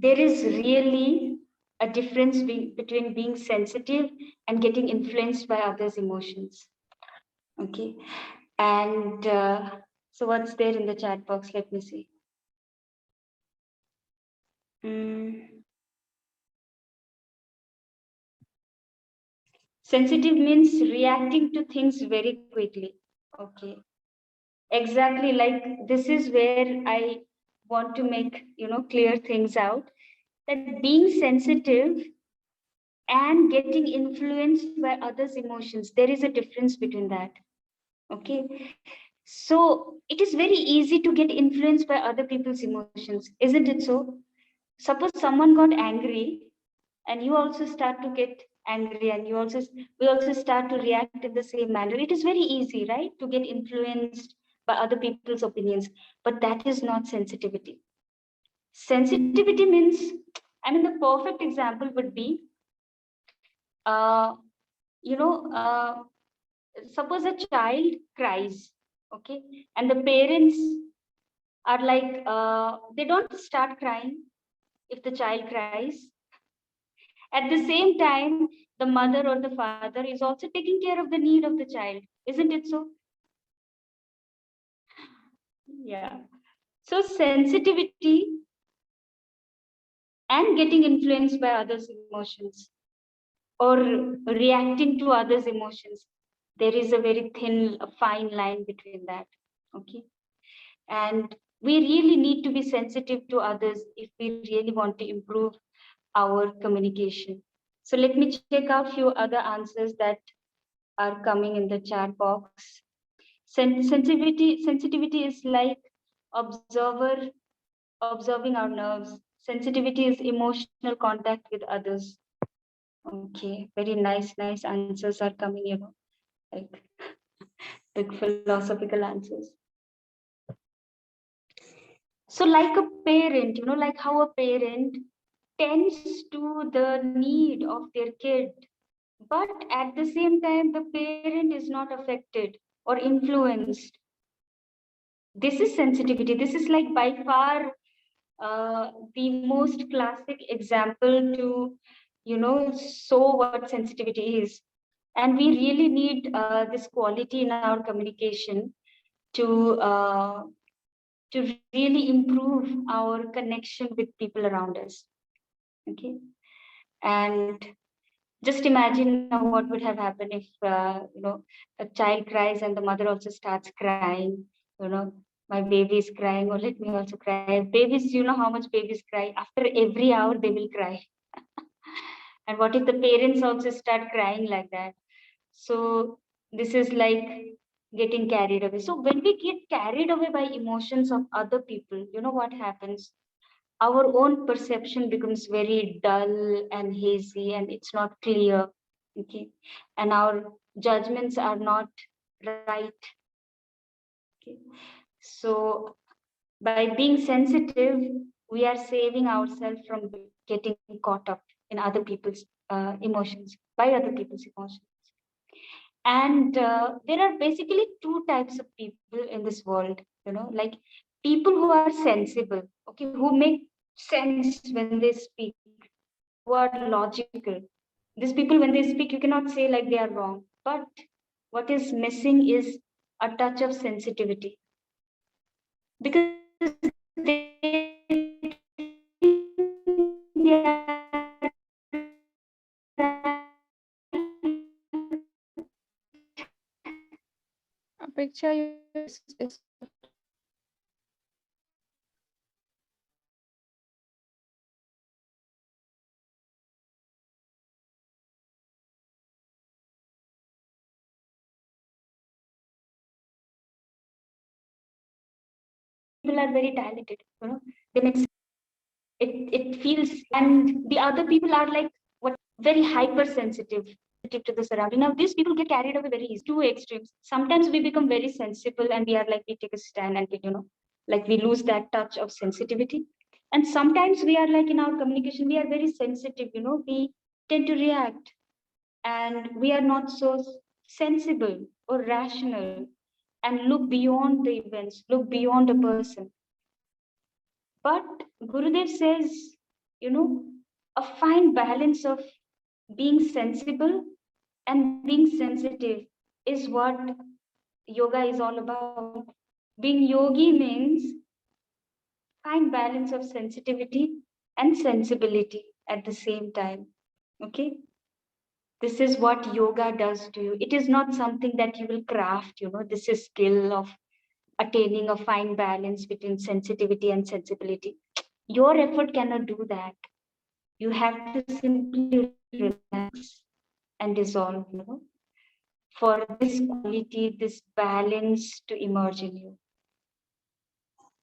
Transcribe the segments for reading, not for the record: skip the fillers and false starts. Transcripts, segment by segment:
there is really a difference between being sensitive and getting influenced by others' emotions. Okay. And so what's there in the chat box? Let me see. Sensitive means reacting to things very quickly. Okay. Exactly, like this is where I want to make, clear things out, that being sensitive and getting influenced by others' emotions, there is a difference between that. Okay. So it is very easy to get influenced by other people's emotions, isn't it so? Suppose someone got angry and you also start to get angry, and we also start to react in the same manner. It is very easy, right, to get influenced by other people's opinions, but that is not sensitivity. Sensitivity means, the perfect example would be, uh, you know uh, suppose a child cries, okay, and the parents are like, they don't start crying if the child cries. At the same time, the mother or the father is also taking care of the need of the child, isn't it so? Yeah. So sensitivity and getting influenced by others' emotions, or reacting to others' emotions, there is a very thin, a fine line between that. Okay. And we really need to be sensitive to others if we really want to improve our communication. So let me check out few other answers that are coming in the chat box. Sensitivity is like observing our nerves. Sensitivity is emotional contact with others. Okay, very nice answers are coming, like big philosophical answers. So like a parent, like how a parent tends to the need of their kid, but at the same time the parent is not affected or influenced. This is sensitivity. This is like by far the most classic example to, show what sensitivity is. And we really need this quality in our communication to really improve our connection with people around us. Okay. And just imagine now what would have happened if a child cries and the mother also starts crying. My baby is crying, or let me also cry. Babies, you know how much babies cry. After every hour they will cry. And what if the parents also start crying like that? So this is like getting carried away. So when we get carried away by emotions of other people, you know what happens? Our own perception becomes very dull and hazy, and it's not clear. Okay. And our judgments are not right. Okay. So by being sensitive, we are saving ourselves from getting caught up in other people's emotions, by other people's emotions. And there are basically two types of people in this world, like people who are sensible, okay, who make sense when they speak, who are logical. These people, when they speak, you cannot say like they are wrong, but what is missing is a touch of sensitivity, because Apeksha, your voice is people are very talented, they make it feels, and the other people are like what, very hypersensitive to the surrounding. Now these people get carried away very easy, two extremes. Sometimes we become very sensible and we are like, we take a stand, and like we lose that touch of sensitivity. And sometimes we are like, in our communication we are very sensitive, we tend to react, and we are not so sensible or rational, and look beyond the events, look beyond a person. But Gurudev says a fine balance of being sensible and being sensitive is what yoga is all about. Being yogi means fine balance of sensitivity and sensibility at the same time. Okay, this is what yoga does to you. It is not something that you will craft. This is skill of attaining a fine balance between sensitivity and sensibility. Your effort cannot do that. You have to simply relax and dissolve, for this quality, this balance to emerge in you.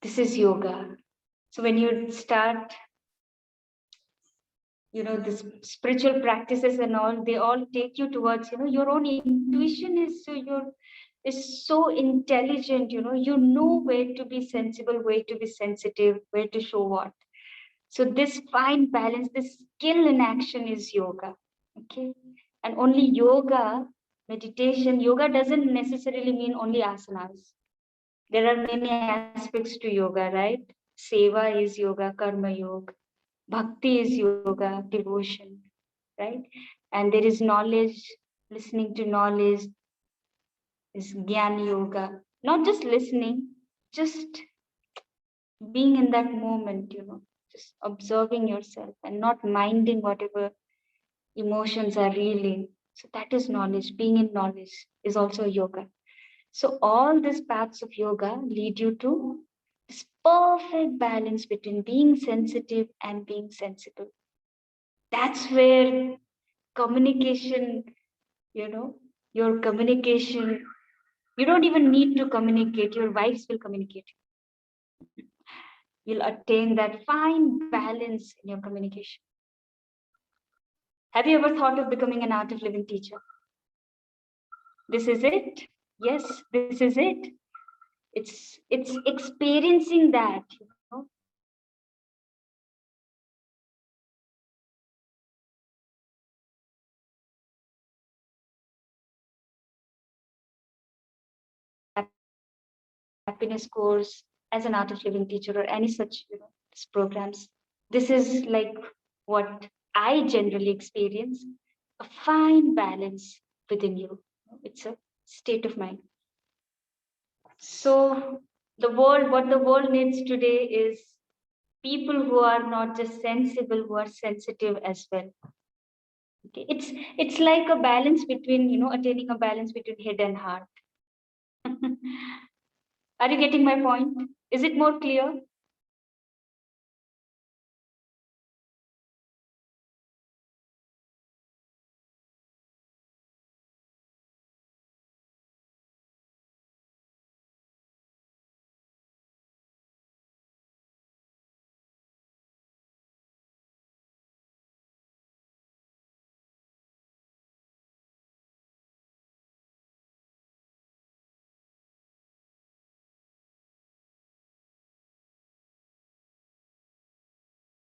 This is yoga. So when you start, this spiritual practices and all, they all take you towards, your own intuition is so intelligent, you know where to be sensible, where to be sensitive, where to show what. So this fine balance, this skill in action is yoga. Okay. And only yoga, meditation, yoga doesn't necessarily mean only asanas. There are many aspects to yoga, right? Seva is yoga, karma yoga, bhakti is yoga, devotion, right? And there is knowledge, listening to knowledge is Gyan yoga. Not just listening, just being in that moment, just observing yourself and not minding whatever emotions are reeling. So that is knowledge. Being in knowledge is also yoga. So all these paths of yoga lead you to this perfect balance between being sensitive and being sensible. That's where communication, your communication, you don't even need to communicate, your vibes will communicate. You'll attain that fine balance in your communication. Have you ever thought of becoming an art of living teacher? This is it. Yes, this is it. It's experiencing that, happiness course as an art of living teacher or any such programs. This is like what I generally experience, a fine balance within you. It's a state of mind. So what the world needs today is people who are not just sensible, who are sensitive as well. Okay, it's like a balance between, attaining a balance between head and heart. Are you getting my point? Is it more clear?